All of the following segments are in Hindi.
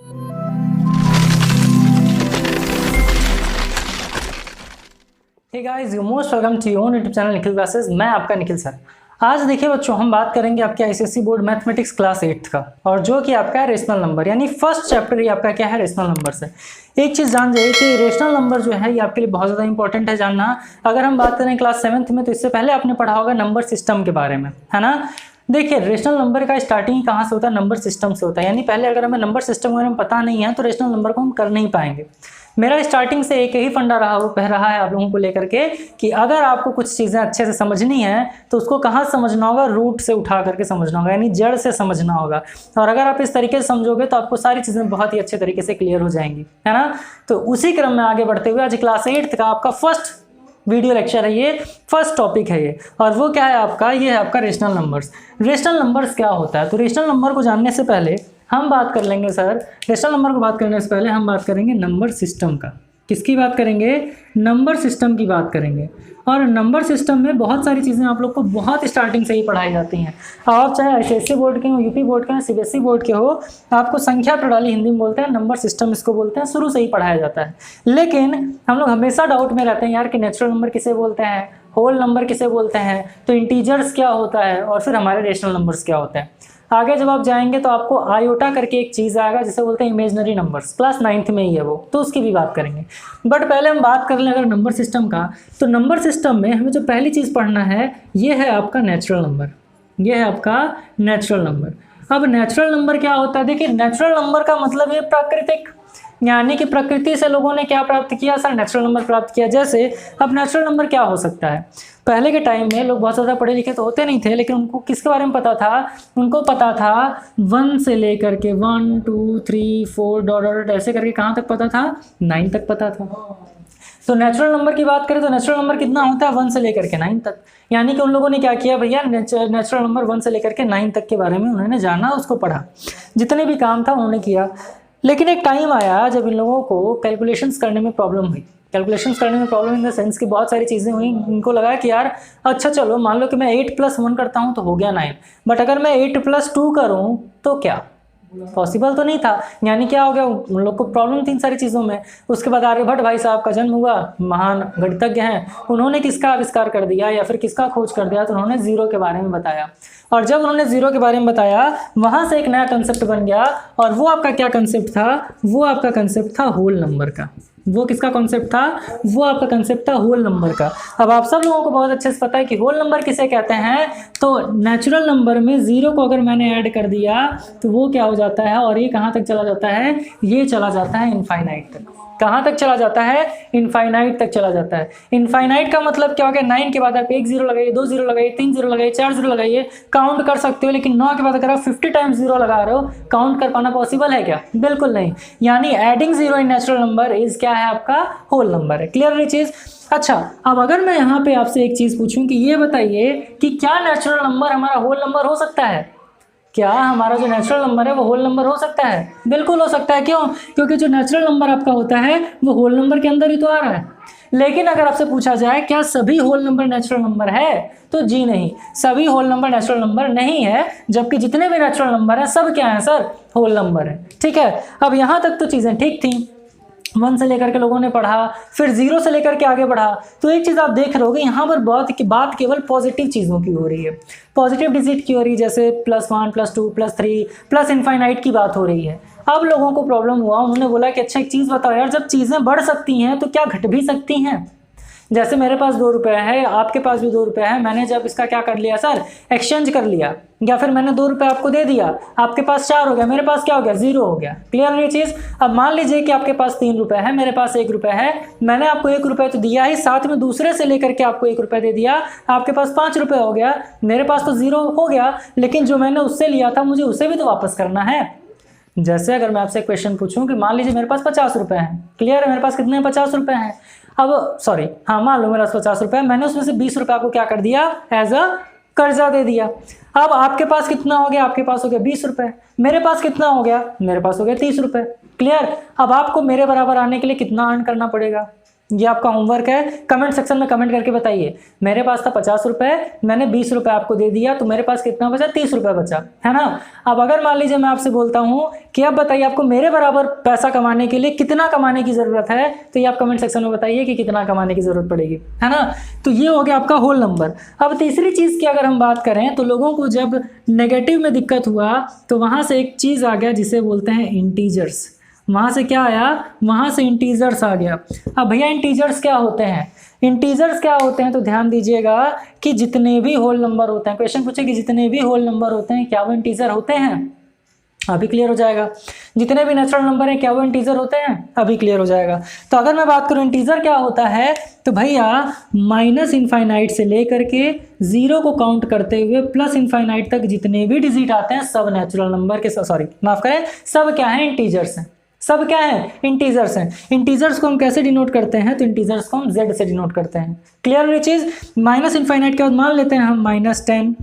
Hey guys, you most welcome to your YouTube channel Nikhil classes. मैं आपका निखिल सर। आज देखिए बच्चों, हम बात करेंगे आपके आईसीएसई बोर्ड मैथमेटिक्स क्लास 8 का, और जो कि आपका है रेशनल नंबर, यानी फर्स्ट चैप्टर ही आपका क्या है, रेशनल नंबर से। एक चीज़ जान जाइए कि रेशनल नंबर जो है ये आपके लिए बहुत ज़्यादा इंपॉर्टेंट है जानना। अगर हम बात करें क्लास 7th में, तो इससे पहले आपने पढ़ा होगा नंबर सिस्टम के बारे में, है ना। देखिए, रेशनल नंबर का स्टार्टिंग कहाँ से होता है? नंबर सिस्टम से होता है। यानी पहले अगर हमें नंबर सिस्टम के बारे में पता नहीं है तो रेशनल नंबर को हम कर नहीं पाएंगे। मेरा स्टार्टिंग से एक ही फंडा रहा है आप लोगों को लेकर के कि अगर आपको कुछ चीज़ें अच्छे से समझनी है तो उसको कहाँ समझना होगा? रूट से उठा करके समझना होगा, यानी जड़ से समझना होगा। और अगर आप इस तरीके से समझोगे तो आपको सारी चीज़ें बहुत ही अच्छे तरीके से क्लियर हो जाएंगी, है ना। तो उसी क्रम में आगे बढ़ते हुए आज क्लास 8 का आपका फर्स्ट वीडियो लेक्चर है, ये फर्स्ट टॉपिक है ये। और वो क्या है आपका? ये है आपका रेशनल नंबर्स। रेशनल नंबर्स क्या होता है? तो रेशनल नंबर को जानने से पहले हम बात कर लेंगे सर, रेशनल नंबर को बात करने से पहले हम बात करेंगे नंबर सिस्टम का। किसकी बात करेंगे? नंबर सिस्टम की बात करेंगे। और नंबर सिस्टम में बहुत सारी चीज़ें आप लोग को बहुत स्टार्टिंग से ही पढ़ाई जाती हैं। आप चाहे आईसीएसई बोर्ड के हो, यूपी बोर्ड के हो, सीबीएसई बोर्ड के हो, आपको संख्या प्रणाली हिंदी में बोलते हैं, नंबर सिस्टम इसको बोलते हैं, शुरू से ही पढ़ाया जाता है। लेकिन हम लोग हमेशा डाउट में रहते हैं यार कि नेचुरल नंबर किसे बोलते हैं, होल नंबर किसे बोलते हैं, तो इंटीजर्स क्या होता है, और फिर हमारे रेशनल नंबर्स क्या होते हैं। आगे जब आप जाएंगे तो आपको आयोटा करके एक चीज़ आएगा जिसे बोलते हैं इमेजिनरी नंबर्स, क्लास 9th में ही है वो, तो उसकी भी बात करेंगे। बट पहले हम बात कर लें अगर नंबर सिस्टम का, तो नंबर सिस्टम में हमें जो पहली चीज़ पढ़ना है ये है आपका नेचुरल नंबर। ये है आपका नेचुरल नंबर। अब नेचुरल नंबर क्या होता है? देखिए, नेचुरल नंबर का मतलब ये प्राकृतिक, यानी कि प्रकृति से लोगों ने क्या प्राप्त किया सर? नेचुरल नंबर प्राप्त किया। जैसे अब नेचुरल नंबर क्या हो सकता है? पहले के टाइम में लोग बहुत ज़्यादा पढ़े लिखे तो होते नहीं थे, लेकिन उनको किसके बारे में पता था? उनको पता था 1 से लेकर के 1 2 3 4 डॉट डॉट ऐसे करके कहाँ तक पता था? 9 तक पता था। तो नेचुरल नंबर की बात करें तो नेचुरल नंबर कितना होता है? 1 से लेकर के 9 तक। यानी कि उन लोगों ने क्या किया भैया, नेचुरल नंबर 1 से लेकर के 9 तक के बारे में उन्होंने जाना, उसको पढ़ा, जितने भी काम था उन्होंने किया। लेकिन एक टाइम आया जब इन लोगों को कैलकुलेशंस करने में प्रॉब्लम हुई। कैलकुलेशंस करने में प्रॉब्लम इन द सेंस कि बहुत सारी चीज़ें हुई। इनको लगा कि यार अच्छा चलो, मान लो कि मैं 8+1 करता हूँ तो हो गया 9, बट अगर मैं 8+2 करूँ तो क्या? पॉसिबल तो नहीं था। यानी क्या हो गया, उन लोग को प्रॉब्लम थी इन सारी चीज़ों में। उसके बाद आर्यभट्ट भाई साहब का जन्म हुआ, महान गणितज्ञ हैं। उन्होंने किसका आविष्कार कर दिया या फिर किसका खोज कर दिया? तो उन्होंने जीरो के बारे में बताया। और जब उन्होंने जीरो के बारे में बताया, वहाँ से एक नया कंसेप्ट बन गया। और वो आपका क्या कंसेप्ट था? वो आपका कंसेप्ट था होल नंबर का। वो किसका कॉन्सेप्ट था? वो आपका कंसेप्ट था होल नंबर का। अब आप सब लोगों को बहुत अच्छे से पता है कि होल नंबर किसे कहते हैं। तो नेचुरल नंबर में जीरो को अगर मैंने ऐड कर दिया तो वो क्या हो जाता है, और ये कहाँ तक चला जाता है? ये चला जाता है इनफाइनाइट तक। कहाँ तक चला जाता है? इनफाइनाइट तक चला जाता है। इनफाइनाइट का मतलब क्या हो गया? 9 के बाद आप 1 0 लगाइए, 2 0 लगाइए, 3 0 लगाइए, 4 0 लगाइए, काउंट कर सकते हो। लेकिन 9 के बाद अगर आप 50 टाइम्स जीरो लगा रहे हो, काउंट कर पाना पॉसिबल है क्या? बिल्कुल नहीं। यानी adding zero in natural number is क्या है? आपका होल नंबर है। क्लियर ये चीज? अच्छा, अब अगर मैं यहाँ पे आपसे एक चीज पूछूं कि ये बताइए कि क्या नेचुरल नंबर हमारा होल नंबर हो सकता है? क्या हमारा जो नेचुरल नंबर है वो होल नंबर हो सकता है? बिल्कुल हो सकता है। क्यों? क्योंकि जो नेचुरल नंबर आपका होता है वो होल नंबर के अंदर ही तो आ रहा है। लेकिन अगर आपसे पूछा जाए क्या सभी होल नंबर नेचुरल नंबर है, तो जी नहीं, सभी होल नंबर नेचुरल नंबर नहीं है। जबकि जितने भी नेचुरल नंबर हैं सब क्या है सर? होल नंबर है। ठीक है, अब यहाँ तक तो चीज़ें ठीक थी। 1 से लेकर के लोगों ने पढ़ा, फिर 0 से लेकर के आगे बढ़ा। तो एक चीज़ आप देख रहे होगे, यहाँ पर बात केवल पॉजिटिव चीज़ों की हो रही है, पॉजिटिव डिजिट की हो रही है। जैसे +1 +2 +3 प्लस इनफाइनाइट की बात हो रही है। अब लोगों को प्रॉब्लम हुआ, उन्होंने बोला कि अच्छा एक चीज़ बताओ यार, जब चीज़ें बढ़ सकती हैं तो क्या घट भी सकती हैं? जैसे मेरे पास 2 रुपये है, आपके पास भी 2 रुपये है, मैंने जब इसका क्या कर लिया सर? एक्सचेंज कर लिया, या फिर मैंने 2 रुपये आपको दे दिया, आपके पास 4 हो गया, मेरे पास क्या हो गया? 0 हो गया। क्लियर है ये चीज़? अब मान लीजिए कि आपके पास 3 रुपये है, मेरे पास 1 रुपये है। मैंने आपको 1 रुपये तो दिया ही, साथ में दूसरे से लेकर के आपको 1 रुपये दे दिया, आपके पास 5 रुपये हो गया। मेरे पास तो 0 हो गया, लेकिन जो मैंने उससे लिया था मुझे उसे भी तो वापस करना है। जैसे अगर मैं आपसे क्वेश्चन पूछूं कि मान लीजिए मेरे पास 50 रुपये हैं। क्लियर है? मेरे पास कितने 50 रुपये हैं? अब सॉरी, हाँ मान लो मेरे पास 50 रुपये है, मैंने उसमें से 20 रुपये आपको क्या कर दिया? एज अ कर्जा दे दिया। अब आपके पास कितना हो गया? आपके पास हो गया 20 रुपये। मेरे पास कितना हो गया? मेरे पास हो गया 30 रुपये। क्लियर? अब आपको मेरे बराबर आने के लिए कितना अर्न करना पड़ेगा? ये आपका होमवर्क है, कमेंट सेक्शन में कमेंट करके बताइए। मेरे पास था 50 रुपए, मैंने 20 रुपए आपको दे दिया, तो मेरे पास कितना बचा? 30 रुपए बचा, है ना। अब अगर मान लीजिए मैं आपसे बोलता हूँ कि अब बताइए आपको मेरे बराबर पैसा कमाने के लिए कितना कमाने की जरूरत है, तो ये आप कमेंट सेक्शन में बताइए कि कितना कमाने की जरूरत पड़ेगी, है ना। तो ये हो गया आपका होल नंबर। अब तीसरी चीज की अगर हम बात करें तो लोगों को जब नेगेटिव में दिक्कत हुआ तो वहां से एक चीज आ गया जिसे बोलते हैं इंटीजर्स। वहां से क्या आया? वहां से इंटीजर्स आ गया। अब भैया इंटीजर्स क्या होते हैं? इंटीजर्स क्या होते हैं तो ध्यान दीजिएगा कि जितने भी होल नंबर होते हैं, क्वेश्चन पूछे कि जितने भी होल नंबर होते हैं क्या वो इंटीजर होते हैं? अभी क्लियर हो जाएगा। जितने भी नेचुरल नंबर हैं क्या वो इंटीजर होते हैं? अभी क्लियर हो जाएगा। तो अगर मैं बात करूं इंटीजर क्या होता है, तो भैया माइनस इनफाइनाइट से लेकर के 0 को काउंट करते हुए प्लस इनफाइनाइट तक जितने भी डिजिट आते हैं सब नेचुरल नंबर के, सॉरी माफ करें, सब क्या है? इंटीजर्स हैं। सब क्या है? इंटीजर्स हैं। इंटीजर्स को हम कैसे डिनोट करते हैं? तो इंटीजर्स को हम z से डिनोट करते हैं। क्लियर ये चीज? माइनस इनफाइनाइट के बाद मान लेते हैं हम -10,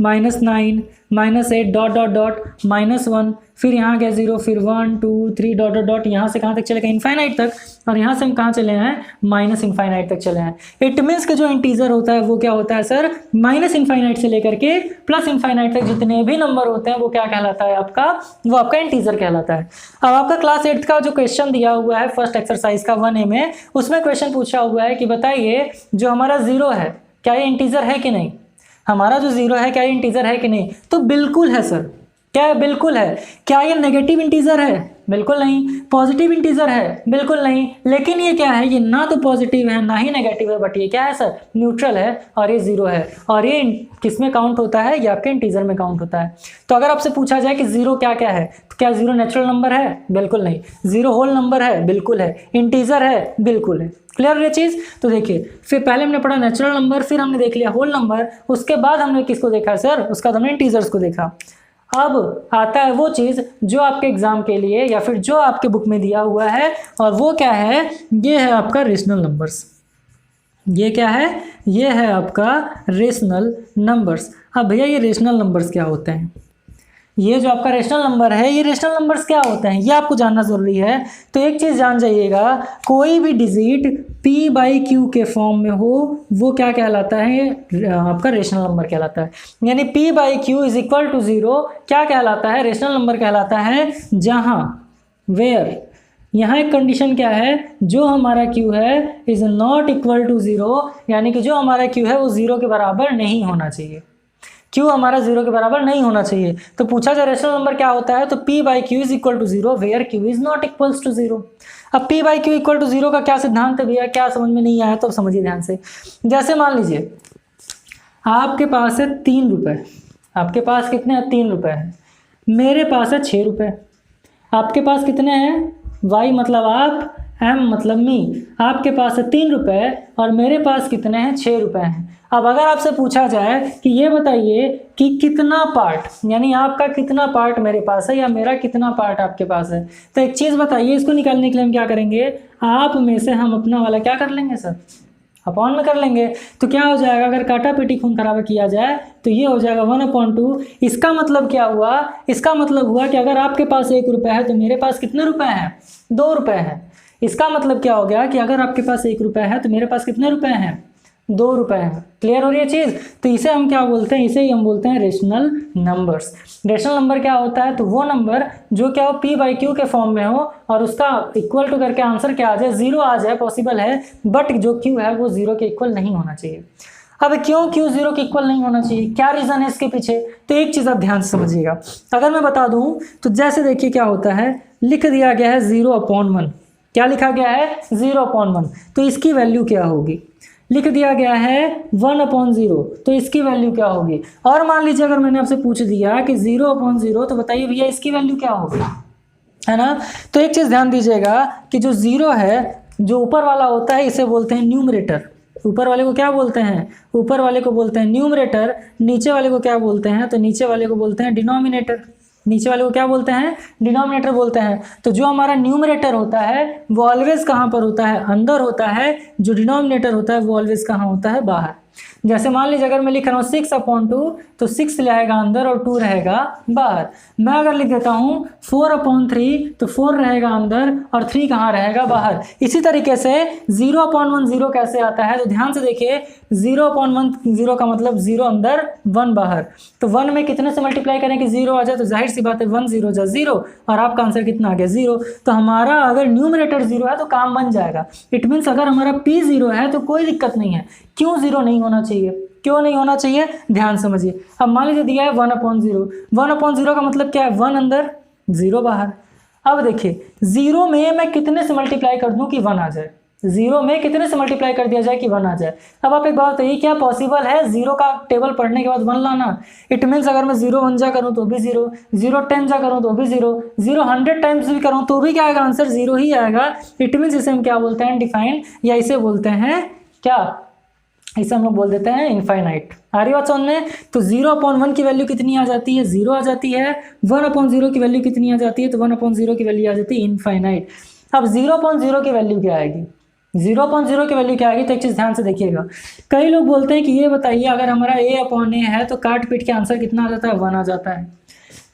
-9, -8 डॉट डॉट डॉट -1, फिर यहाँ गया 0, फिर 1 2 3 डॉट डॉट डॉट, यहाँ से कहाँ तक चले गए? इनफाइनाइट तक। और यहाँ से हम कहाँ चले हैं? माइनस इनफाइनाइट तक चले हैं। इट मीन्स कि जो इंटीजर होता है वो क्या होता है सर? माइनस इनफाइनाइट से लेकर के प्लस इनफाइनाइट तक जितने भी नंबर होते हैं वो क्या कहलाता है आपका? वो आपका इंटीजर कहलाता है। अब आपका क्लास 8 का जो क्वेश्चन दिया हुआ है फर्स्ट एक्सरसाइज का 1A में, उसमें क्वेश्चन पूछा हुआ है कि बताइए जो हमारा 0 है क्या ये इंटीजर है कि नहीं? हमारा जो 0 है क्या ये इंटीजर है कि नहीं? तो बिल्कुल है सर। क्या है? बिल्कुल है। क्या ये नेगेटिव इंटीजर है? बिल्कुल नहीं। पॉजिटिव इंटीजर है? बिल्कुल नहीं। लेकिन ये क्या है? ये ना तो पॉजिटिव है ना ही नेगेटिव है, बट ये क्या है सर? न्यूट्रल है और ये 0 है। और ये किस में काउंट होता है? ये आपके इंटीजर में काउंट होता है। तो अगर आपसे पूछा जाए कि 0 क्या क्या है, तो क्या 0 नेचुरल नंबर है? बिल्कुल नहीं। 0 होल नंबर है? बिल्कुल है। इंटीजर है? बिल्कुल है। क्लियर ये चीज? तो देखिए फिर पहले हमने पढ़ा नेचुरल नंबर, फिर हमने देख लिया होल नंबर, उसके बाद हमने किसको देखा सर? उसका हमने इंटीजर्स को देखा। अब आता है वो चीज जो आपके एग्जाम के लिए या फिर जो आपके बुक में दिया हुआ है, और वो क्या है? ये है आपका रेशनल नंबर्स। ये क्या है? ये है आपका रेशनल नंबर्स। अब भैया ये रेशनल नंबर्स क्या होते हैं? ये जो आपका रेशनल नंबर है, ये रेशनल नंबर्स क्या होते हैं ये आपको जानना जरूरी है। तो एक चीज जान जाइएगा, कोई भी डिजिट p/q के फॉर्म में हो वो क्या कहलाता है? आपका रेशनल नंबर कहलाता है। यानी p/q इज इक्वल टू 0 क्या कहलाता है? रेशनल नंबर कहलाता है। जहां वेयर, यहाँ एक कंडीशन क्या है? जो हमारा q है इज नॉट इक्वल टू 0, यानी कि जो हमारा q है वो 0 के बराबर नहीं होना चाहिए। q हमारा 0 के बराबर नहीं होना चाहिए। तो पूछा जाए रेशनल नंबर क्या होता है, तो p/q is equal to 0 where q is not equals to 0। अब p/q इक्वल टू 0 का क्या सिद्धांत है भैया? क्या समझ में नहीं आया तो समझिए ध्यान से। जैसे मान लीजिए आपके पास है 3 रुपए, आपके पास कितने हैं? 3 रुपए हैं। मेरे पास है 6 रुपए। आपके पास कितने हैं? y मतलब आप, m मतलब मी। आपके पास है 3 रुपए और मेरे पास कितने हैं? 6 रुपए हैं। अब अगर आपसे पूछा जाए कि ये बताइए कि कितना पार्ट, यानी आपका कितना पार्ट मेरे पास है या मेरा कितना पार्ट आपके पास है, तो एक चीज बताइए, इसको निकालने के लिए हम क्या करेंगे? आप में से हम अपना वाला क्या कर लेंगे सर? अपॉन में कर लेंगे। तो क्या हो जाएगा? अगर काटा पीटी खून खराबा किया जाए तो ये हो जाएगा 1/2। इसका मतलब क्या हुआ? इसका मतलब हुआ कि अगर आपके पास 1 रुपये है तो मेरे पास कितने रुपए हैं? 2 रुपये हैं। इसका मतलब क्या हो गया कि अगर आपके पास 1 रुपये है तो मेरे पास कितने रुपए हैं? 2 रुपए हैं। क्लियर हो रही है चीज? तो इसे हम क्या बोलते हैं? इसे ही हम बोलते हैं रेशनल नंबर्स। रेशनल नंबर क्या होता है? तो वो नंबर जो क्या हो? p/q के फॉर्म में हो और उसका इक्वल टू करके आंसर क्या आ जाए? 0 आ जाए, पॉसिबल है, बट जो q है वो 0 के इक्वल नहीं होना चाहिए। अब क्यों q 0 के इक्वल नहीं होना चाहिए? क्या रीजन है इसके पीछे? तो एक चीज आप ध्यान से समझिएगा। अगर मैं बता दूं तो जैसे देखिए क्या होता है, लिख दिया गया है 0/1। क्या लिखा गया है? 0/1। तो इसकी वैल्यू क्या होगी? लिख दिया गया है 1/0, तो इसकी वैल्यू क्या होगी? और मान लीजिए अगर मैंने आपसे पूछ दिया कि 0/0, तो बताइए भैया इसकी वैल्यू क्या होगी, है ना। तो एक चीज ध्यान दीजिएगा कि जो 0 है, जो ऊपर वाला होता है इसे बोलते हैं न्यूमरेटर। ऊपर वाले को क्या बोलते हैं? ऊपर वाले को बोलते हैं न्यूमरेटर। नीचे वाले को क्या बोलते हैं? तो नीचे वाले को बोलते हैं डिनोमिनेटर। नीचे वाले को क्या बोलते हैं? डिनोमिनेटर बोलते हैं। तो जो हमारा न्यूमरेटर होता है वो ऑलवेज कहाँ पर होता है? अंदर होता है। जो डिनोमिनेटर होता है वो ऑलवेज कहाँ होता है? बाहर। जैसे मान लीजिए अगर मैं लिख रहा हूँ 6/2 तो 6 रहेगा अंदर और 2 रहेगा बाहर। मैं अगर लिख देता हूँ 4/3 तो 4 रहेगा अंदर और 3 कहाँ रहेगा बाहर। इसी तरीके से 0/1 0 कैसे आता है, तो ध्यान से देखिए 0/1 0 का मतलब 0 अंदर 1 बाहर। तो 1 में कितने से मल्टीप्लाई करें कि 0 आ जाए, तो जाहिर सी बात है 1 0 जा 0 और आपका आंसर कितना आ गया 0। तो हमारा अगर न्यूमरेटर 0 है तो काम बन जाएगा। इट मीन्स अगर हमारा p 0 है तो कोई दिक्कत नहीं है। क्यों 0 नहीं होना चाहिए, क्यों नहीं होना चाहिए, ध्यान समझिए। अब मान लीजिए दिया है 1/0, 1/0 का मतलब क्या है, 1 अंदर 0 बाहर। अब देखिए 0 में मैं कितने से मल्टीप्लाई कर दूं कि 1 आ जाए, 0 में कितने से मल्टीप्लाई कर दिया जाए कि 1 आ जाए। अब आप एक बात बताइए, क्या पॉसिबल है 0 का टेबल पढ़ने के बाद 1 लाना? इट मीन्स अगर मैं 0 1 जा करूं तो भी 0, 0 10 जा करूं तो भी 0, 0 100 टाइम्स भी करूं तो भी क्या आएगा, आंसर 0 ही आएगा। इट मीन्स इसे हम क्या बोलते हैं, डिफाइन, या इसे बोलते हैं क्या, इसे हम लोग बोल देते हैं इनफाइनाइट। आ रही बात समझ में? तो 0/1 की वैल्यू कितनी आ जाती है, 0 आ जाती है। 1/0 की वैल्यू कितनी आ जाती है, तो 1/0 की वैल्यू आ जाती है इनफाइनाइट। अब 0/0 की वैल्यू क्या आएगी, 0/0 की वैल्यू क्या आएगी, तो एक चीज ध्यान से देखिएगा। कई लोग बोलते हैं कि ये बताइए अगर हमारा a/a है तो काट पीट के आंसर कितना आ जाता है, 1 आ जाता है।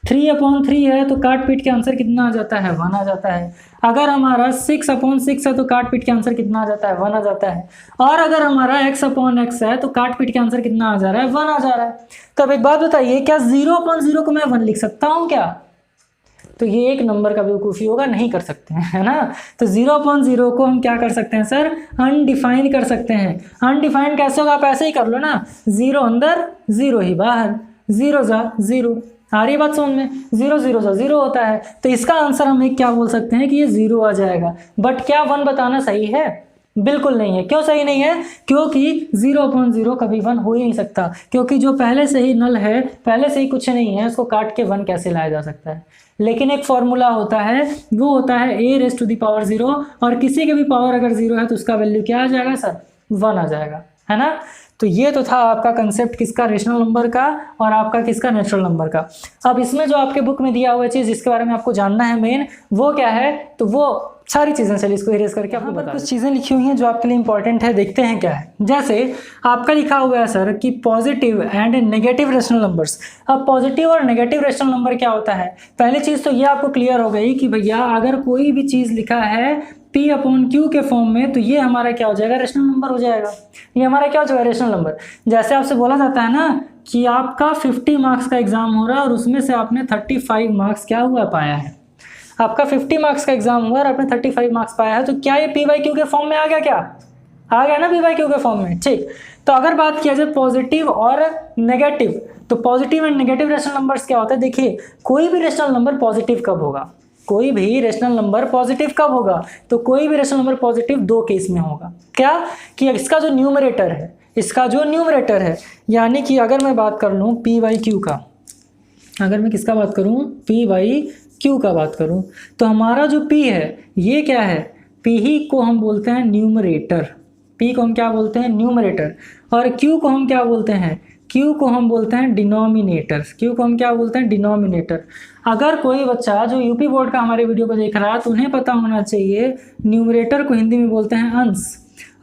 3/3 है तो काट पीट के आंसर कितना आ जाता है, 1 आ जाता है। अगर हमारा 6/6 है तो काट पीट के आंसर कितना आ जाता है, 1 आ जाता है। और अगर हमारा x/x है तो काट पीट के आंसर कितना आ जा रहा है, 1 आ जा रहा है। तो अब एक बात बताइए, क्या 0/0 को मैं 1 लिख सकता हूँ क्या? तो ये एक नंबर का बेवकूफ़ी होगा, नहीं कर सकते हैं, है ना। तो 0/0 को हम क्या कर सकते हैं सर, अनडिफाइन कर सकते हैं। अनडिफाइंड कैसे होगा, आप ऐसे ही कर लो ना, 0 अंदर 0 ही बाहर, 0 जा 0। आ रही बात समझ में, 0 0 जा 0 होता है। तो इसका आंसर हम एक क्या बोल सकते हैं कि ये 0 आ जाएगा। बट क्या 1 बताना सही है? बिल्कुल नहीं है। क्यों सही नहीं है? क्योंकि 0/0 कभी 1 हो ही नहीं सकता, क्योंकि जो पहले से ही नल है, पहले से ही कुछ नहीं है, उसको काट के 1 कैसे लाया जा सकता है। लेकिन एक फॉर्मूला होता है, वो होता है a⁻0, और किसी के भी पावर अगर 0 है तो उसका वैल्यू क्या आ जाएगा सर, 1 आ जाएगा, है ना। तो ये तो था आपका कंसेप्ट किसका, रेशनल नंबर का, और आपका किसका, नेचुरल नंबर का। अब इसमें जो आपके बुक में दिया हुआ चीज़ जिसके बारे में आपको जानना है मेन, वो क्या है, तो वो सारी चीज़ें, चलिए इसको इरेज करके आपको बता, कुछ चीज़ें लिखी हुई हैं जो आपके लिए इंपॉर्टेंट है, देखते हैं क्या है। जैसे आपका लिखा हुआ है सर कि positive and negative rational numbers. अब पॉजिटिव और नेगेटिव रेशनल नंबर क्या होता है, पहली चीज़ तो ये आपको क्लियर हो गई कि भैया अगर कोई भी चीज़ लिखा है P/Q के फॉर्म में, तो ये हमारा क्या हो जाएगा, रेशनल नंबर हो जाएगा। ये हमारा क्या हो जाएगा, रेशनल नंबर। जैसे आपसे बोला जाता है ना कि आपका 50 मार्क्स का एग्जाम हो रहा है और उसमें से आपने 35 मार्क्स क्या हुआ, पाया है। आपका 50 मार्क्स का एग्जाम हुआ और आपने 35 मार्क्स पाया है, तो क्या ये P/Q के फॉर्म में आ गया, क्या आ गया ना P/Q के फॉर्म में, ठीक। तो अगर बात किया जाए पॉजिटिव और नेगेटिव, तो positive and negative rational numbers क्या होता है, देखिए कोई भी रेशनल नंबर पॉजिटिव कब होगा, कोई भी रेशनल नंबर पॉजिटिव कब होगा, तो कोई भी रेशनल नंबर पॉजिटिव 2 केस में होगा। क्या कि इसका जो न्यूमरेटर है, इसका जो न्यूमरेटर है, यानी कि अगर मैं बात कर लूँ P/Q का, अगर मैं किसका बात करूँ, P/Q का बात करूँ, तो हमारा जो P है ये क्या है, P ही को हम बोलते हैं न्यूमरेटर, P को हम क्या बोलते हैं, न्यूमरेटर, और Q को हम क्या बोलते हैं, Q को हम बोलते हैं डिनोमिनेटर, Q को हम क्या बोलते हैं, डिनोमिनेटर। अगर कोई बच्चा जो यूपी बोर्ड का हमारे वीडियो को देख रहा है तो उन्हें पता होना चाहिए न्यूमरेटर को हिंदी में बोलते हैं अंश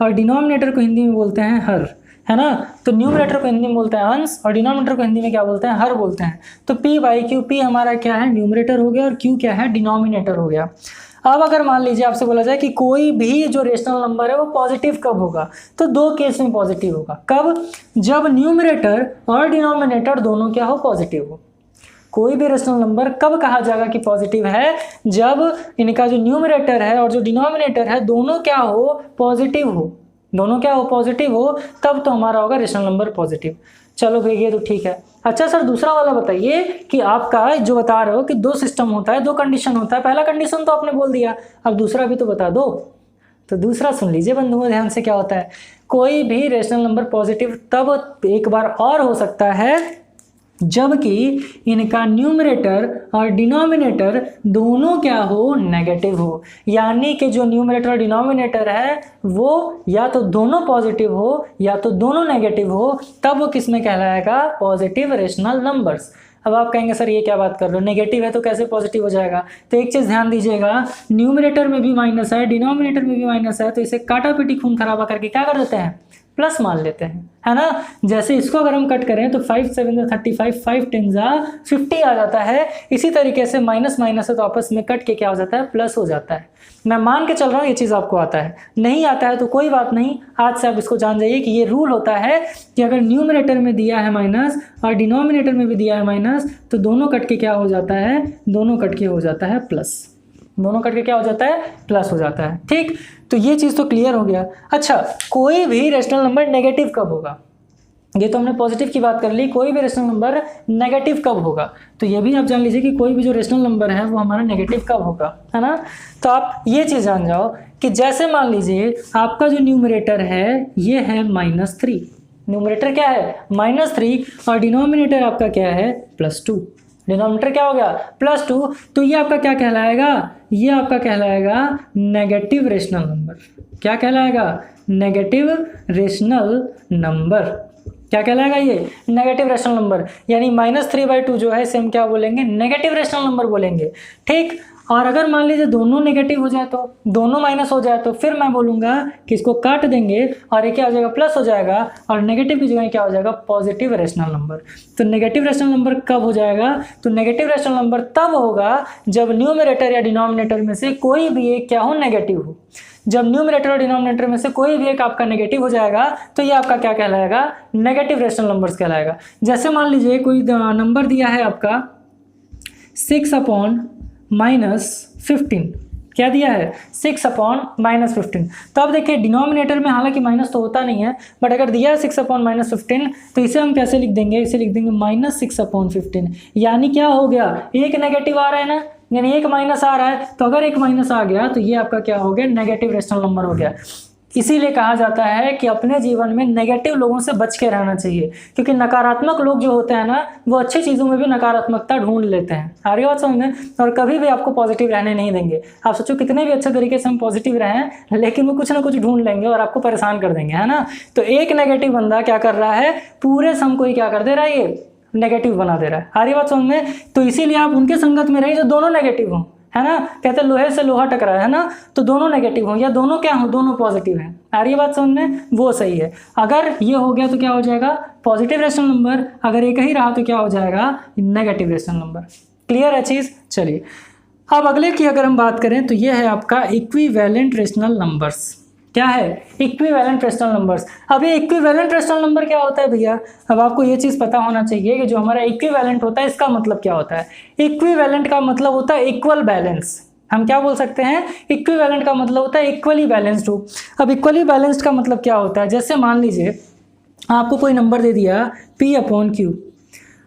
और डिनोमिनेटर को हिंदी में बोलते हैं हर, है ना। तो न्यूमरेटर को हिंदी में बोलते हैं अंश और डिनोमिनेटर को हिंदी में क्या बोलते हैं, हर बोलते हैं। तो P/Q, P हमारा क्या है, न्यूमरेटर हो गया, और Q क्या है, डिनोमिनेटर हो गया। अब अगर मान लीजिए आपसे बोला जाए कि कोई भी जो रेशनल नंबर है वो पॉजिटिव कब होगा, तो 2 केस में पॉजिटिव होगा। कब, जब न्यूमरेटर और डिनोमिनेटर दोनों क्या हो, पॉजिटिव हो। कोई भी रेशनल नंबर कब कहा जाएगा कि पॉजिटिव है, जब इनका जो न्यूमरेटर है और जो डिनोमिनेटर है दोनों क्या हो, पॉजिटिव हो, दोनों क्या हो, पॉजिटिव हो, तब तो हमारा होगा रेशनल नंबर पॉजिटिव। चलो भैया ये तो ठीक है। अच्छा सर दूसरा वाला बताइए कि आपका जो बता रहे हो कि 2 सिस्टम होता है, 2 कंडीशन होता है, पहला कंडीशन तो आपने बोल दिया, अब दूसरा भी तो बता दो। तो दूसरा सुन लीजिए बंधुओं ध्यान से, क्या होता है, कोई भी रेशनल नंबर पॉजिटिव तब एक बार और हो सकता है जबकि इनका न्यूमरेटर और डिनोमिनेटर दोनों क्या हो, नेगेटिव हो। यानी कि जो न्यूमरेटर और डिनोमिनेटर है वो या तो दोनों पॉजिटिव हो या तो दोनों नेगेटिव हो, तब वो किस में कहलाएगा, पॉजिटिव रेशनल नंबर्स। अब आप कहेंगे सर ये क्या बात कर रहे हो, नेगेटिव है तो कैसे पॉजिटिव हो जाएगा। तो एक चीज़ ध्यान दीजिएगा, न्यूमरेटर में भी माइनस है, डिनोमिनेटर में भी माइनस है, तो इसे काटा पीटी खून खराबा करके क्या कर देते हैं, प्लस मान लेते हैं, है ना। जैसे इसको अगर हम कट करें तो 5 7 35, 5 10 50 आ जाता है। इसी तरीके से माइनस माइनस है तो आपस में कट के क्या हो जाता है, प्लस हो जाता है। मैं मान के चल रहा हूँ ये चीज़ आपको आता है, नहीं आता है तो कोई बात नहीं, आज से आप इसको जान जाइए कि ये रूल होता है कि अगर न्यूमरेटर में दिया है माइनस और डिनोमिनेटर में भी दिया है माइनस तो दोनों कट के क्या हो जाता है, दोनों कट के हो जाता है प्लस, दोनों कट के क्या हो जाता है, प्लस हो जाता है। ठीक, तो ये चीज़ तो क्लियर हो गया। अच्छा, कोई भी रेशनल नंबर नेगेटिव कब होगा, ये तो हमने पॉजिटिव की बात कर ली, कोई भी रेशनल नंबर नेगेटिव कब होगा, तो ये भी आप जान लीजिए कि कोई भी जो रेशनल नंबर है वो हमारा नेगेटिव कब होगा, है ना। तो आप ये चीज़ जान जाओ कि जैसे मान लीजिए आपका जो न्यूमरेटर है ये है -3, न्यूमरेटर क्या है -3 और डिनोमिनेटर आपका क्या है +2, डिनोमिनेटर क्या हो गया +2, तो ये आपका क्या कहलाएगा, ये आपका कहलाएगा नेगेटिव रेशनल नंबर। क्या कहलाएगा, नेगेटिव रेशनल नंबर। क्या कहलाएगा ये, नेगेटिव रेशनल नंबर। यानी -3/2 जो है इसे हम क्या बोलेंगे, नेगेटिव रेशनल नंबर बोलेंगे। ठीक, और अगर मान लीजिए दोनों नेगेटिव हो जाए तो, दोनों माइनस हो जाए तो फिर मैं बोलूँगा कि इसको काट देंगे और ये क्या हो जाएगा, प्लस हो जाएगा और नेगेटिव की जगह क्या हो जाएगा, पॉजिटिव रेशनल नंबर। तो नेगेटिव रेशनल नंबर कब हो जाएगा, तो नेगेटिव रेशनल नंबर तब होगा जब न्यूमरेटर या डिनोमिनेटर में से कोई भी एक क्या हो, नेगेटिव हो। जब न्यूमरेटर और डिनोमिनेटर में से कोई भी एक आपका नेगेटिव हो जाएगा तो ये आपका क्या कहलाएगा, नेगेटिव रेशनल नंबर्स कहलाएगा। जैसे मान लीजिए कोई नंबर दिया है आपका 6/-15, क्या दिया है 6/-15। तो अब देखिए डिनोमिनेटर में हालांकि माइनस तो होता नहीं है, बट अगर दिया है 6/-15 तो इसे हम कैसे लिख देंगे, इसे लिख देंगे -6/15। यानी क्या हो गया, एक नेगेटिव आ रहा है ना, यानी एक माइनस आ रहा है, तो अगर एक माइनस आ गया तो ये आपका क्या हो गया, नेगेटिव रेशनल नंबर हो गया। इसीलिए कहा जाता है कि अपने जीवन में नेगेटिव लोगों से बच के रहना चाहिए, क्योंकि नकारात्मक लोग जो होते हैं ना वो अच्छी चीज़ों में भी नकारात्मकता ढूंढ लेते हैं। आ रही बात समझ में, और कभी भी आपको पॉजिटिव रहने नहीं देंगे। आप सोचो कितने भी अच्छे तरीके से हम पॉजिटिव रहें लेकिन वो कुछ ना कुछ ढूंढ लेंगे और आपको परेशान कर देंगे, है ना। तो एक नेगेटिव बंदा क्या कर रहा है, पूरे सम को ही क्या कर दे रहा है, ये नेगेटिव बना दे रहा है। आ रही बात समझ में, तो इसीलिए आप उनके संगत में रहिए जो दोनों नेगेटिव हों, है ना। कहते हैं लोहे से लोहा टकरा है ना, तो दोनों नेगेटिव हों या दोनों क्या हों, दोनों पॉजिटिव हैं। आ रही है बात समझ में, वो सही है। अगर ये हो गया तो क्या हो जाएगा, पॉजिटिव रेशनल नंबर। अगर एक ही रहा तो क्या हो जाएगा, नेगेटिव रेशनल नंबर। क्लियर है चीज़। चलिए अब अगले की अगर हम बात करें तो ये है आपका इक्विवेलेंट रेशनल नंबर्स। क्या है, इक्विवेलेंट रेशनल नंबर्स। अब ये इक्विवेलेंट रेशनल नंबर क्या होता है भैया, अब आपको ये चीज़ पता होना चाहिए कि जो हमारा इक्विवेलेंट होता है इसका मतलब क्या होता है। इक्विवेलेंट का मतलब होता है इक्वल बैलेंस। हम क्या बोल सकते हैं, इक्विवेलेंट का मतलब होता है इक्वली बैलेंस्ड हो। अब इक्वली बैलेंस्ड का मतलब क्या होता है, जैसे मान लीजिए आपको कोई नंबर दे दिया P/Q,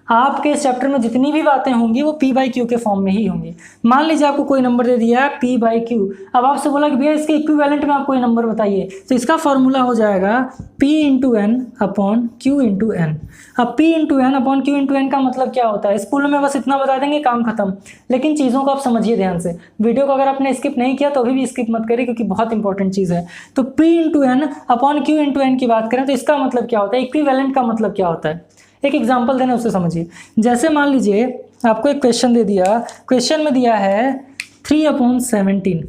आपके इस चैप्टर में जितनी भी बातें होंगी वो P/Q के फॉर्म में ही होंगी। मान लीजिए आपको कोई नंबर दे दिया है P/Q, अब आपसे बोला कि भैया इसके इक्विवेलेंट में आप कोई नंबर बताइए, तो इसका फॉर्मूला हो जाएगा P/N/Q/N। अब P/N/Q/N का मतलब क्या होता है, स्कूल में बस इतना बता देंगे काम खत्म, लेकिन चीज़ों को आप समझिए ध्यान से। वीडियो को अगर आपने स्किप नहीं किया तो अभी भी स्किप मत करिए क्योंकि बहुत इंपॉर्टेंट चीज़ है। तो P/N/Q/N की बात करें तो इसका मतलब क्या होता है, इक्विवेलेंट का मतलब क्या होता है। एक एग्जाम्पल देना उससे समझिए। जैसे मान लीजिए आपको एक क्वेश्चन दे दिया, क्वेश्चन में दिया है 3/17।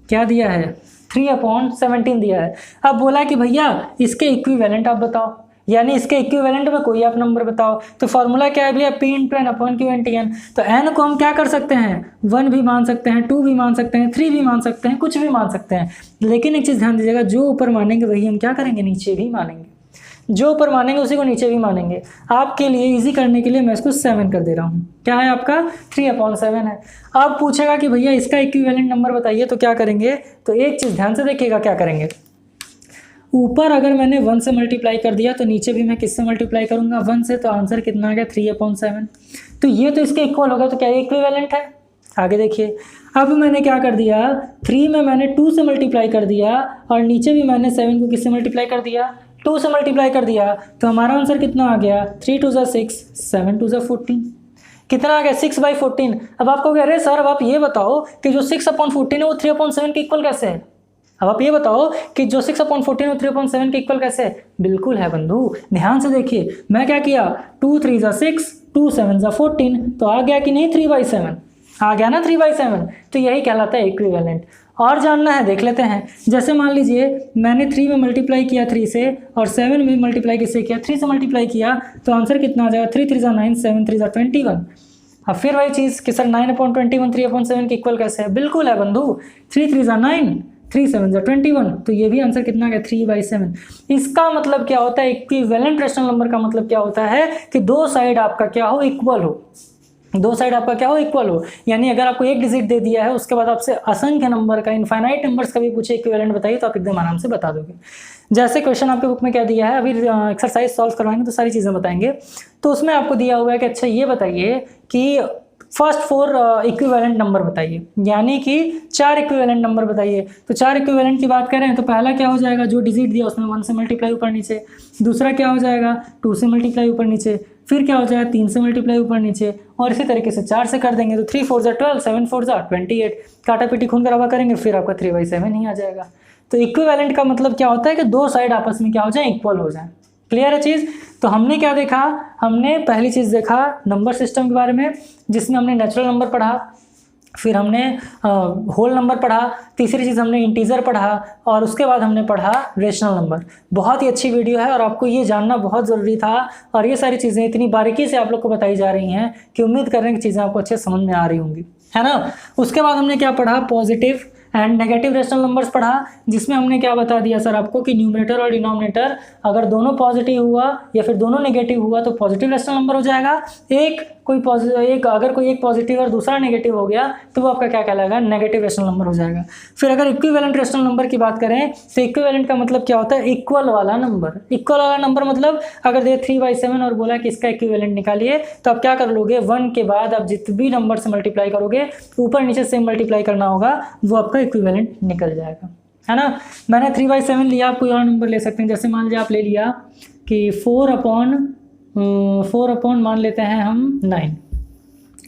क्या दिया है, 3/17 दिया है। अब बोला कि भैया इसके इक्विवेलेंट आप बताओ, यानी इसके इक्विवेलेंट में कोई आप नंबर बताओ। तो फॉर्मूला क्या है भैया, P/N/Q/N। तो n को हम क्या कर सकते हैं, 1 भी मान सकते हैं, 2 भी मान सकते हैं, 3 भी मान सकते हैं, कुछ भी मान सकते हैं। लेकिन एक चीज़ ध्यान दीजिएगा, जो ऊपर मानेंगे वही हम क्या करेंगे, नीचे भी मानेंगे। जो ऊपर मानेंगे उसी को नीचे भी मानेंगे। आपके लिए इजी करने के लिए मैं इसको 7 कर दे रहा हूँ। क्या है आपका, 3/7 है। अब पूछेगा कि भैया इसका इक्विवेलेंट नंबर बताइए, तो क्या करेंगे, तो एक चीज़ ध्यान से देखिएगा क्या करेंगे। ऊपर अगर मैंने 1 से मल्टीप्लाई कर दिया तो नीचे भी मैं किससे मल्टीप्लाई करूँगा, 1 से। तो आंसर कितना आ गया, 3/7। तो ये तो इसके इक्वल होगा, तो क्या ये इक्विवेलेंट है। आगे देखिए, अब मैंने क्या कर दिया, 3 में मैंने 2 से मल्टीप्लाई कर दिया और नीचे भी मैंने 7 को किससे मल्टीप्लाई कर दिया, 2 से मल्टीप्लाई कर दिया। तो हमारा आंसर कितना आ गया, 3 2 6, 7 2 14। कितना आ गया, 6/14। अब आपको कह रहे सर अब आप ये बताओ कि जो 6/14 है वो 3/7 के इक्वल कैसे है। अब आप ये बताओ कि जो 6/14 है वो 3/7 के इक्वल कैसे है। बिल्कुल है बंधु, ध्यान से देखिए। मैं क्या किया, 2 3 6, 2 7 14, तो आ गया कि नहीं 3/7, आ गया ना 3/7। तो यही कहलाता है इक्विवेलेंट। और जानना है देख लेते हैं। जैसे मान लीजिए मैंने 3 में मल्टीप्लाई किया 3 से और 7 में मल्टीप्लाई किससे किया, 3 से मल्टीप्लाई किया, तो आंसर कितना आ जाएगा, 3 3 जा 9, 7 3 जा 21। अब फिर वही चीज़ कि सर 9/21 3/7 के इक्वल कैसे है, बिल्कुल है बंधु, 3 3 जा 9, 3 7 जा 21, तो ये भी आंसर कितना है 3/7। इसका मतलब क्या होता है, इक्विवेलेंट रेशनल नंबर का मतलब क्या होता है कि दो साइड आपका क्या हो, इक्वल हो, दो साइड आपका क्या हो, इक्वल हो। यानी अगर आपको एक डिजिट दे दिया है, उसके बाद आपसे असंख्य नंबर का, इनफाइनाइट नंबर्स का भी पूछे इक्विवेलेंट बताइए, तो आप एकदम आराम से बता दोगे। जैसे क्वेश्चन आपके बुक में क्या दिया है, अभी एक्सरसाइज सॉल्व करवाएंगे तो सारी चीज़ें बताएंगे। तो उसमें आपको दिया हुआ है कि अच्छा ये बताइए कि फर्स्ट 4 इक्विवेलेंट नंबर बताइए, यानी कि 4 इक्विवेलेंट नंबर बताइए। तो 4 इक्विवेलेंट की बात करें तो पहला क्या हो जाएगा, जो डिजिट दिया उसमें 1 से मल्टीप्लाई ऊपर नीचे, दूसरा क्या हो जाएगा 2 से मल्टीप्लाई ऊपर नीचे, फिर क्या हो जाएगा 3 से मल्टीप्लाई ऊपर नीचे, और इसी तरीके से 4 से कर देंगे तो 3 4 जा 12, 7 4 जा 28, काटा पीटी खून खराबा करेंगे फिर आपका 3/7 ही आ जाएगा। तो इक्विवेलेंट का मतलब क्या होता है कि दो साइड आपस में क्या हो जाए, इक्वल हो जाए। क्लियर है चीज़। तो हमने क्या देखा, हमने पहली चीज़ देखा नंबर सिस्टम के बारे में, जिसमें हमने नेचुरल नंबर पढ़ा, फिर हमने होल नंबर पढ़ा, तीसरी चीज़ हमने इंटीजर पढ़ा, और उसके बाद हमने पढ़ा रेशनल नंबर। बहुत ही अच्छी वीडियो है और आपको ये जानना बहुत ज़रूरी था, और ये सारी चीज़ें इतनी बारीकी से आप लोग को बताई जा रही हैं कि उम्मीद कर रहे हैं कि चीज़ें आपको अच्छे समझ में आ रही होंगी, है ना। उसके बाद हमने क्या पढ़ा, positive and negative rational numbers पढ़ा, जिसमें हमने क्या बता दिया सर आपको कि न्यूमरेटर और डिनोमिनेटर अगर दोनों पॉजिटिव हुआ या फिर दोनों नेगेटिव हुआ तो पॉजिटिव रेशनल नंबर हो जाएगा। अगर कोई एक पॉजिटिव और दूसरा नेगेटिव हो गया तो वो आपका क्या कहलाएगा, नेगेटिव रेशनल नंबर हो जाएगा। फिर अगर इक्विवेलेंट रेशनल नंबर की बात करें तो इक्विवेलेंट का मतलब क्या होता है, इक्वल वाला नंबर। इक्वल वाला नंबर मतलब अगर दे 3/7 और बोला कि इसका इक्विवेलेंट निकालिए, तो आप क्या कर लोगे, 1 के बाद आप जितने भी नंबर से मल्टीप्लाई करोगे ऊपर नीचे से मल्टीप्लाई करना होगा, वो आपका इक्विवेलेंट निकल जाएगा, है ना। मैंने 3/7 लिया, आप कोई और नंबर ले सकते हैं। जैसे मान लीजिए आप ले लिया कि 4/4 मान लेते हैं हम 9,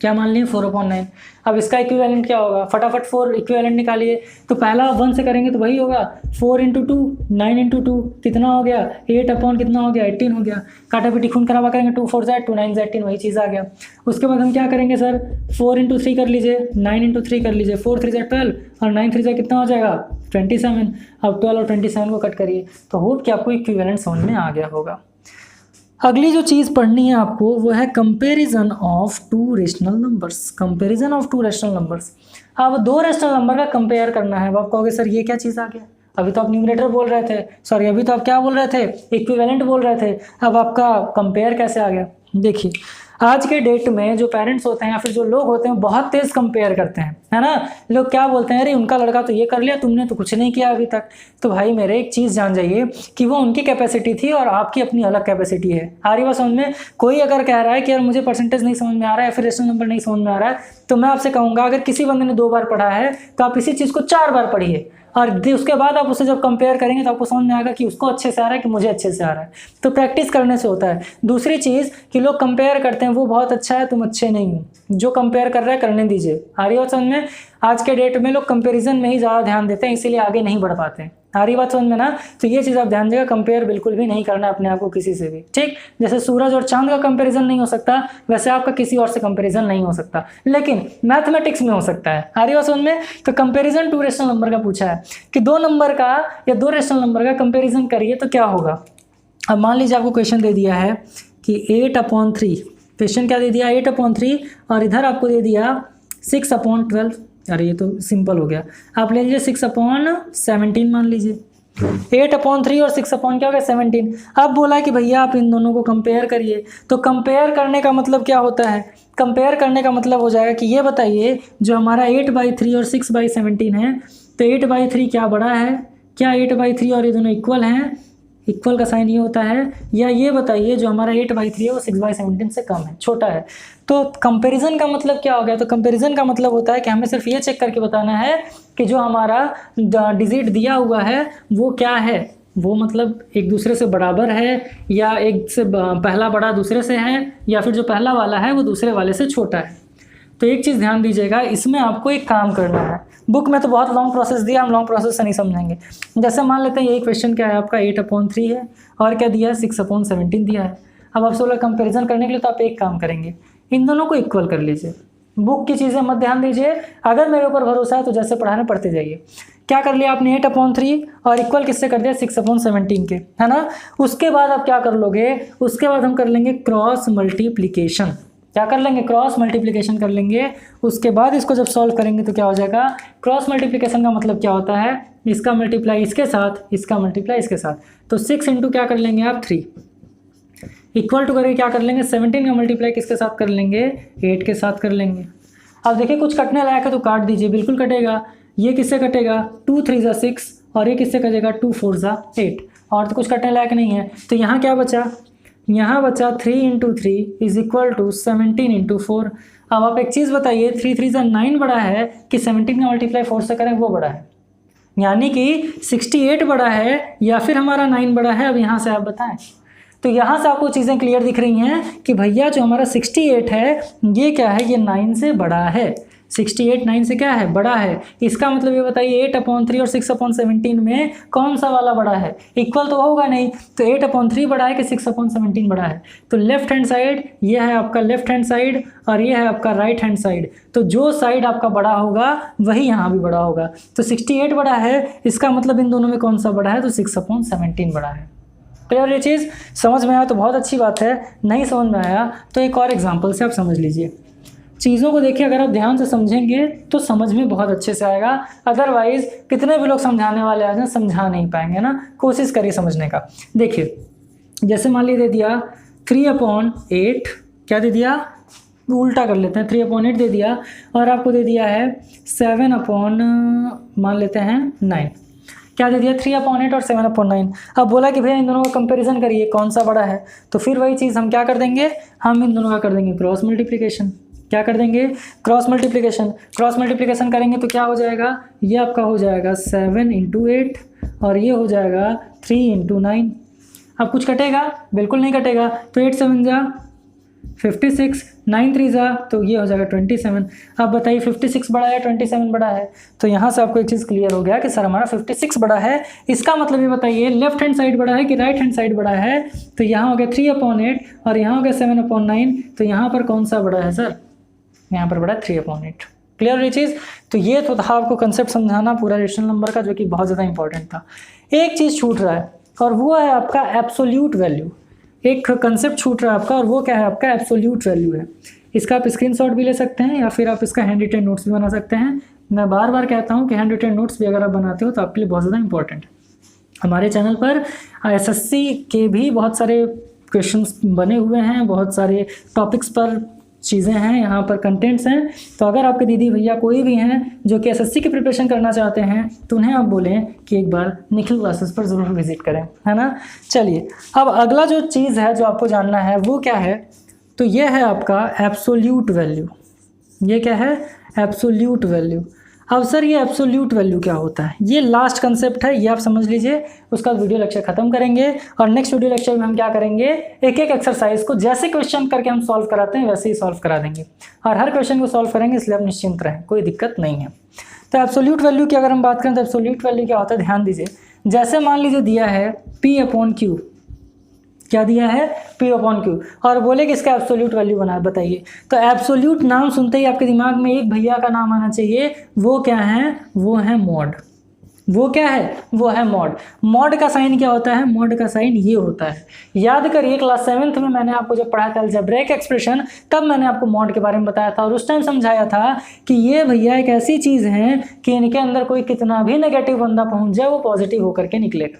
क्या मान लिए 4/9। अब इसका इक्विवेलेंट क्या होगा, फटाफट 4 इक्विवेलेंट निकालिए। तो पहला 1 से करेंगे तो वही होगा 4 × 2 9 × 2 कितना हो गया, 8/ कितना हो गया 18 हो गया। काटा पीटी खून खराबा करेंगे 2 4 जा 2 9 जा 18, वही चीज़ आ गया। उसके बाद हम क्या करेंगे सर, 4 × 3 कर लीजिए, 9 × 3 कर लीजिए, 4 3 जा 12 और 9 3 जा कितना हो जाएगा 27। अब 12 और 27 को कट करिए, तो होप कि आपको इक्विवेलेंट समझ में आ गया होगा। अगली जो चीज़ पढ़नी है आपको वो है comparison of two rational numbers. Comparison of two rational numbers, अब दो रेशनल नंबर का कंपेयर करना है। आप कहोगे सर ये क्या चीज़ आ गया, अभी तो आप न्यूमरेटर बोल रहे थे, सॉरी अभी तो आप क्या बोल रहे थे, इक्विवेलेंट बोल रहे थे, अब आपका कंपेयर कैसे आ गया। देखिए आज के डेट में जो पेरेंट्स होते हैं या फिर जो लोग होते हैं बहुत तेज कंपेयर करते हैं, है ना। लोग क्या बोलते हैं, अरे उनका लड़का तो ये कर लिया, तुमने तो कुछ नहीं किया अभी तक। तो भाई मेरे एक चीज़ जान जाइए कि वो उनकी कैपेसिटी थी और आपकी अपनी अलग कैपेसिटी है। आ रही बात समझ में। कोई अगर कह रहा है कि यार मुझे परसेंटेज नहीं समझ में आ रहा है या फिर रेशनल नंबर नहीं समझ में आ रहा है, तो मैं आपसे कहूँगा अगर किसी बंदे ने 2 बार पढ़ा है तो आप इसी चीज़ को 4 बार पढ़िए, और उसके बाद आप उसे जब कंपेयर करेंगे तो आपको समझ में आएगा कि उसको अच्छे से आ रहा है कि मुझे अच्छे से आ रहा है। तो प्रैक्टिस करने से होता है। दूसरी चीज़ कि लोग कंपेयर करते हैं, वो बहुत अच्छा है, तुम अच्छे नहीं हो। जो कंपेयर कर रहा है करने दीजिए। आ रही बात समझ में। आज के डेट में लोग कंपैरिजन में ही ज़्यादा ध्यान देते हैं, इसीलिए आगे नहीं बढ़ पाते हैं। आ रही बात समझ में ना। तो ये चीज़ आप ध्यान दीजिएगा, कंपेयर बिल्कुल भी नहीं करना अपने आप को किसी से भी, ठीक। जैसे सूरज और चांद का कंपैरिजन नहीं हो सकता, वैसे आपका किसी और से कंपैरिजन नहीं हो सकता, लेकिन मैथमेटिक्स में हो सकता है। आ रही बात समझ में। तो कंपैरिजन टू रेशनल नंबर का पूछा है कि 2 नंबर का या 2 रेशनल नंबर का कंपैरिजन करिए तो क्या होगा। अब मान लीजिए आपको क्वेश्चन दे दिया है कि 8/3, क्वेश्चन क्या दे दिया 8/3, और इधर आपको दे दिया 6/12। अरे ये तो सिंपल हो गया, आप ले लीजिए 6/17 मान लीजिए। 8/3 और 6 क्या हो गया 17। अब बोला कि भैया आप इन दोनों को कंपेयर करिए। तो कंपेयर करने का मतलब क्या होता है, कंपेयर करने का मतलब हो जाएगा कि ये बताइए जो हमारा 8/3 और 6/17 है, तो 8/3 क्या बड़ा है, क्या 8/3 और ये दोनों इक्वल हैं, इक्वल का साइन ये होता है, या ये बताइए जो हमारा 8/3 है वो 6/17 से कम है, छोटा है। तो कंपैरिजन का मतलब क्या हो गया, तो कंपैरिजन का मतलब होता है कि हमें सिर्फ ये चेक करके बताना है कि जो हमारा डिजिट दिया हुआ है वो क्या है, वो मतलब एक दूसरे से बराबर है, या एक से पहला बड़ा दूसरे से है, या फिर जो पहला वाला है वो दूसरे वाले से छोटा है। तो एक चीज़ ध्यान दीजिएगा, इसमें आपको एक काम करना है। बुक में तो बहुत लॉन्ग प्रोसेस दिया, हम लॉन्ग प्रोसेस से नहीं समझेंगे। जैसे मान लेते हैं यही क्वेश्चन क्या है आपका 8/3 है और क्या दिया है 6/17 दिया है। अब आप सोलह कंपैरिजन करने के लिए तो आप एक काम करेंगे, इन दोनों को इक्वल कर लीजिए। बुक की चीज़ें मत ध्यान दीजिए, अगर मेरे ऊपर भरोसा है तो जैसे पढ़ाने पढ़ते जाइए। क्या कर लिया आपने 8/3 और इक्वल किससे कर दिया 6/17 के, है ना। उसके बाद आप क्या कर लोगे, उसके बाद हम कर लेंगे क्रॉस मल्टीप्लिकेशन। क्या कर लेंगे, क्रॉस मल्टीप्लिकेशन कर लेंगे। उसके बाद इसको जब सॉल्व करेंगे तो क्या हो जाएगा, क्रॉस मल्टीप्लिकेशन का मतलब क्या होता है, इसका मल्टीप्लाई इसके साथ, इसका मल्टीप्लाई इसके साथ। तो 6 इंटू क्या कर लेंगे आप 3 इक्वल टू करके क्या कर लेंगे 17 का मल्टीप्लाई किसके साथ कर लेंगे 8 के साथ कर लेंगे। अब देखिए कुछ कटने लायक है तो काट दीजिए, बिल्कुल कटेगा। ये किससे कटेगा 2 3 ज़ा 6 और ये किससे कटेगा 2 4 ज़ा 8, और तो कुछ कटने लायक नहीं है। तो यहाँ क्या बचा, यहाँ बचा 3 into 3 is equal to 17 into 4। अब आप एक चीज़ बताइए 3 3 ज़ा 9 बड़ा है कि 17 का मल्टीप्लाई 4 से करें वो बड़ा है, यानी कि 68 बड़ा है या फिर हमारा 9 बड़ा है। अब यहाँ से आप बताएं। तो यहाँ से आपको चीज़ें क्लियर दिख रही हैं कि भैया जो हमारा 68 है ये क्या है, ये 9 से बड़ा है। 68 9 से क्या है, बड़ा है। इसका मतलब ये बताइए 8/3 और 6/17 में कौन सा वाला बड़ा है, इक्वल तो होगा नहीं। तो 8/3 बड़ा है कि 6/17 बड़ा है। तो लेफ्ट हैंड साइड ये है आपका लेफ्ट हैंड साइड और ये है आपका राइट हैंड साइड। तो जो साइड आपका बड़ा होगा वही यहाँ भी बड़ा होगा। तो 68 बड़ा है, इसका मतलब इन दोनों में कौन सा बड़ा है, तो 6/17 बड़ा है। क्लियर ये चीज़, समझ में आया तो बहुत अच्छी बात है, नहीं समझ में आया तो एक और एग्जांपल से आप समझ लीजिए। चीज़ों को देखिए, अगर आप ध्यान से समझेंगे तो समझ में बहुत अच्छे से आएगा, अदरवाइज कितने भी लोग समझाने वाले आ जाए समझा नहीं पाएंगे ना। कोशिश करिए समझने का। देखिए जैसे मान लीजिए दे दिया 3/8, क्या दे दिया, उल्टा कर लेते हैं, 3/8 दे दिया और आपको दे दिया है 7 मान लेते हैं 9। क्या दे दिया 3/8 और 7/9। अब बोला कि भैया इन दोनों का कंपैरिजन करिए कौन सा बड़ा है। तो फिर वही चीज़ हम क्या कर देंगे, हम इन दोनों का कर देंगे क्रॉस मल्टीप्लिकेशन। क्या कर देंगे, क्रॉस मल्टीप्लिकेशन। क्रॉस मल्टीप्लिकेशन करेंगे तो क्या हो जाएगा, ये आपका हो जाएगा 7 इंटू 8 और ये हो जाएगा 3 इंटू 9। अब कुछ कटेगा, बिल्कुल नहीं कटेगा। तो 8 7 जा 56, 9 3 जा तो ये हो जाएगा 27। अब बताइए 56 बड़ा है 27 बड़ा है। तो यहाँ से आपको एक चीज़ क्लियर हो गया कि सर हमारा 56 बड़ा है। इसका मतलब ये बताइए लेफ्ट हैंड साइड बड़ा है कि राइट हैंड साइड बड़ा है। तो यहाँ हो गया 3/8 और यहाँ हो गया 7/9। तो यहाँ पर कौन सा बड़ा है सर, यहाँ पर बड़ा 3/8। क्लियर ये चीज़। तो ये तो था आपको कंसेप्ट समझाना पूरा रेशनल नंबर का, जो कि बहुत ज़्यादा इंपॉर्टेंट था। एक चीज़ छूट रहा है और वो है आपका एब्सोल्यूट वैल्यू। एक कंसेप्ट छूट रहा है आपका और वो क्या है, आपका एब्सोल्यूट वैल्यू है। इसका आप स्क्रीनशॉट भी ले सकते हैं या फिर आप इसका हैंड रिटन नोट्स भी बना सकते हैं। मैं बार बार कहता हूँ कि हैंड रिटन नोट्स भी अगर आप बनाते हो तो आपके लिए बहुत ज़्यादा इंपॉर्टेंट है। हमारे चैनल पर SSC के भी बहुत सारे क्वेश्चंस बने हुए हैं, बहुत सारे टॉपिक्स पर चीज़ें हैं, यहाँ पर कंटेंट्स हैं। तो अगर आपके दीदी भैया कोई भी हैं जो कि SSC की प्रिपरेशन करना चाहते हैं तो उन्हें आप बोलें कि एक बार निखिल क्लासेस पर ज़रूर विजिट करें, है ना। चलिए अब अगला जो चीज़ है जो आपको जानना है वो क्या है, तो ये है आपका एब्सोल्यूट वैल्यू। ये क्या है, एब्सोल्यूट वैल्यू। अब सर ये एब्सोल्यूट वैल्यू क्या होता है, ये लास्ट कंसेप्ट है, ये आप समझ लीजिए। उसका वीडियो लेक्चर खत्म करेंगे और नेक्स्ट वीडियो लेक्चर में हम क्या करेंगे, एक एक एक्सरसाइज को जैसे क्वेश्चन करके हम सॉल्व कराते हैं वैसे ही सॉल्व करा देंगे और हर क्वेश्चन को सॉल्व करेंगे, इसलिए आप निश्चिंत रहें, कोई दिक्कत नहीं है। तो एब्सोल्यूट वैल्यू की अगर हम बात करें तो एब्सोल्यूट वैल्यू क्या होता है, ध्यान दीजिए। जैसे मान लीजिए दिया है P/Q, क्या दिया है P/Q और बोले कि इसका एब्सोल्यूट वैल्यू बना बताइए। तो एब्सोल्यूट नाम सुनते ही आपके दिमाग में एक भैया का नाम आना चाहिए, वो क्या है, वो है मॉड। वो क्या है, वो है मॉड। मॉड का साइन क्या होता है, मॉड का साइन ये होता है। याद करिए क्लास 7th में मैंने आपको जब पढ़ाया था अलजेब्रिक एक्सप्रेशन, तब मैंने आपको मॉड के बारे में बताया था और उस टाइम समझाया था कि ये भैया एक ऐसी चीज़ है कि इनके अंदर कोई कितना भी नेगेटिव बंदा पहुंच जाए वो पॉजिटिव होकर के निकलेगा।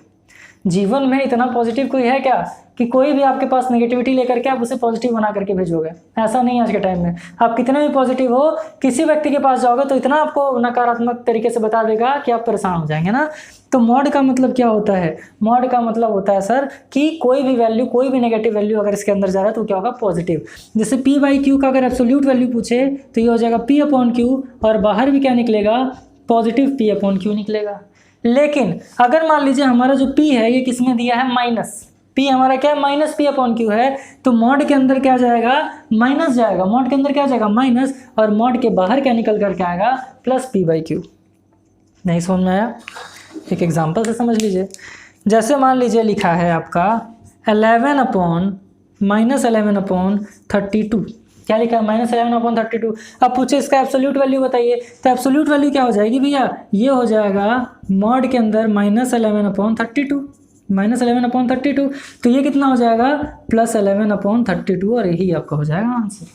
जीवन में इतना पॉजिटिव कोई है क्या कि कोई भी आपके पास नेगेटिविटी लेकर के आप उसे पॉजिटिव बना करके भेजोगे, ऐसा नहीं है। आज के टाइम में आप कितना भी पॉजिटिव हो, किसी व्यक्ति के पास जाओगे तो इतना आपको नकारात्मक तरीके से बता देगा कि आप परेशान हो जाएंगे ना। तो मॉड का मतलब क्या होता है, मॉड का मतलब होता है सर कि कोई भी वैल्यू, कोई भी नेगेटिव वैल्यू अगर इसके अंदर जा रहा है तो क्या होगा, पॉजिटिव। जैसे P/Q का अगर एब्सोल्यूट वैल्यू पूछे तो ये हो जाएगा P/Q और बाहर भी क्या निकलेगा, पॉजिटिव P/Q निकलेगा। लेकिन अगर मान लीजिए हमारा जो P है ये किसमें दिया है, माइनस P, हमारा क्या है माइनस P/Q है, तो मॉड के अंदर क्या जाएगा, माइनस जाएगा। मॉड के अंदर क्या जाएगा, माइनस, और मॉड के बाहर क्या निकल कर के आएगा, प्लस P/Q। नहीं समझ में आया, एक एग्जांपल से समझ लीजिए। जैसे मान लीजिए लिखा है आपका 11/-11/32, क्या लिखा है -11/32। अब पूछे इसका एब्सोल्यूट वैल्यू बताइए, तो एब्सोल्यूट वैल्यू क्या हो जाएगी भैया, ये हो जाएगा मॉड के अंदर -11/32, -11/32, तो ये कितना हो जाएगा +11/32, और यही आपका हो जाएगा आंसर।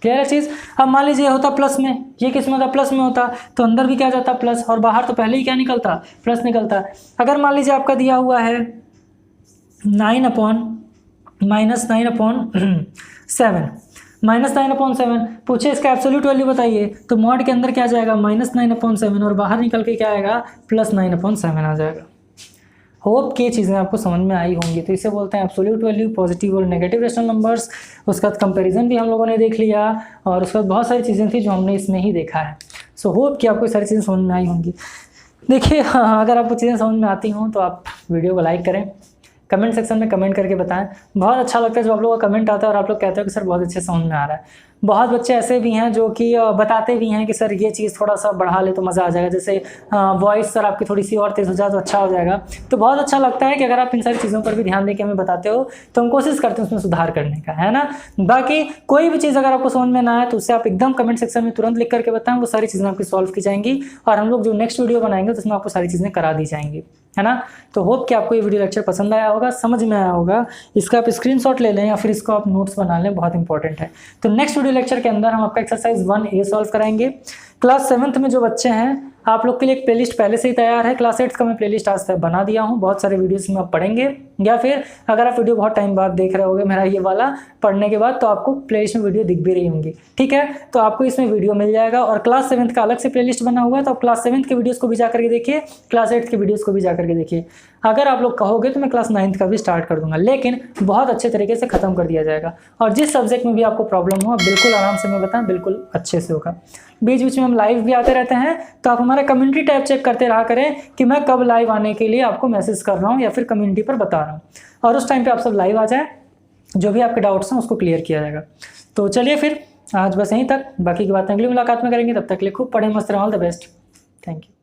क्लियर है चीज़। अब मान लीजिए होता प्लस में, ये किस में होता, प्लस में होता, तो अंदर भी क्या जाता प्लस, और बाहर तो पहले ही क्या निकलता, प्लस निकलता। अगर मान लीजिए आपका दिया हुआ है 9/-9/7, -9/7, पूछे इसका एब्सोल्यूट वैल्यू बताइए, तो मॉड के अंदर क्या जाएगा -9/7, और बाहर निकल के क्या आएगा +9/7 आ जाएगा। होप कि ये चीज़ें आपको समझ में आई होंगी। तो इसे बोलते हैं एब्सोल्यूट वैल्यू, पॉजिटिव और नेगेटिव रेशनल नंबर्स। उसका कंपैरिजन भी हम लोगों ने देख लिया, और उसके बाद बहुत सारी चीज़ें थी जो हमने इसमें ही देखा है। सो होप कि आपको ये सारी चीज़ें समझ में आई होंगी। देखिए अगर आपको चीज़ें समझ में आती हों तो आप वीडियो को लाइक करें, कमेंट सेक्शन में कमेंट करके बताएं। बहुत अच्छा लगता है जब आप लोगों का कमेंट आता है और आप लोग कहते हो कि सर बहुत अच्छे समझ में आ रहा है। बहुत बच्चे ऐसे भी हैं जो कि बताते भी हैं कि सर ये चीज़ थोड़ा सा बढ़ा ले तो मज़ा आ जाएगा, जैसे वॉइस सर आपकी थोड़ी सी और तेज़ हो जाए तो अच्छा हो जाएगा। तो बहुत अच्छा लगता है कि अगर आप इन सारी चीज़ों पर भी ध्यान देके हमें बताते हो तो हम कोशिश करते हैं उसमें सुधार करने का, है ना। बाकी कोई भी चीज़ अगर आपको समझ में ना आए तो उससे आप एकदम कमेंट सेक्शन में तुरंत लिख करके बताएं, वो सारी चीज़ें आपकी सॉल्व की जाएंगी, और हम लोग जो नेक्स्ट वीडियो बनाएंगे तो उसमें आपको सारी चीज़ें करा दी जाएंगी, है ना। तो होप कि आपको ये वीडियो लेक्चर पसंद आया होगा, समझ में आया होगा। इसका आप स्क्रीनशॉट ले लें या फिर इसको आप नोट्स बना लें, बहुत इंपॉर्टेंट है। तो नेक्स्ट वीडियो लेक्चर के अंदर हम आपका एक्सरसाइज 1A सॉल्व कराएंगे। क्लास 7th में जो बच्चे हैं आप लोग के लिए एक प्लेलिस्ट पहले से ही तैयार है। क्लास 8th का मैं प्लेलिस्ट आज तक बना दिया हूँ, बहुत सारे वीडियोस में आप पढ़ेंगे, या फिर अगर आप वीडियो बहुत टाइम बाद देख रहे होगे मेरा ये वाला पढ़ने के बाद, तो आपको प्लेलिस्ट में वीडियो दिख भी रही होंगी, ठीक है। तो आपको इसमें वीडियो मिल जाएगा, और क्लास 7th का अलग से प्लेलिस्ट बना हुआ है, तो आप क्लास 7th के वीडियोज़ को भी जा करके देखिए, क्लास 8th के वीडियोज़ को भी जा करके देखिए। अगर आप लोग कहोगे तो मैं क्लास 9th का भी स्टार्ट कर दूंगा, लेकिन बहुत अच्छे तरीके से खत्म कर दिया जाएगा। और जिस सब्जेक्ट में भी आपको प्रॉब्लम हो बिल्कुल आराम से मैं बताएं, बिल्कुल अच्छे से होगा। बीच बीच में हम लाइव भी आते रहते हैं, तो आप हमारा कम्युनिटी टैब चेक करते रहा करें कि मैं कब लाइव आने के लिए आपको मैसेज कर रहा हूँ या फिर कम्युनिटी पर बता रहा हूँ, और उस टाइम पे आप सब लाइव आ जाए, जो भी आपके डाउट्स हैं उसको क्लियर किया जाएगा। तो चलिए फिर आज बस यहीं तक, बाकी की बातें अगली मुलाकात में करेंगे। तब तक के लिए खूब पढ़ें, मस्त रहें, all the best, thank you.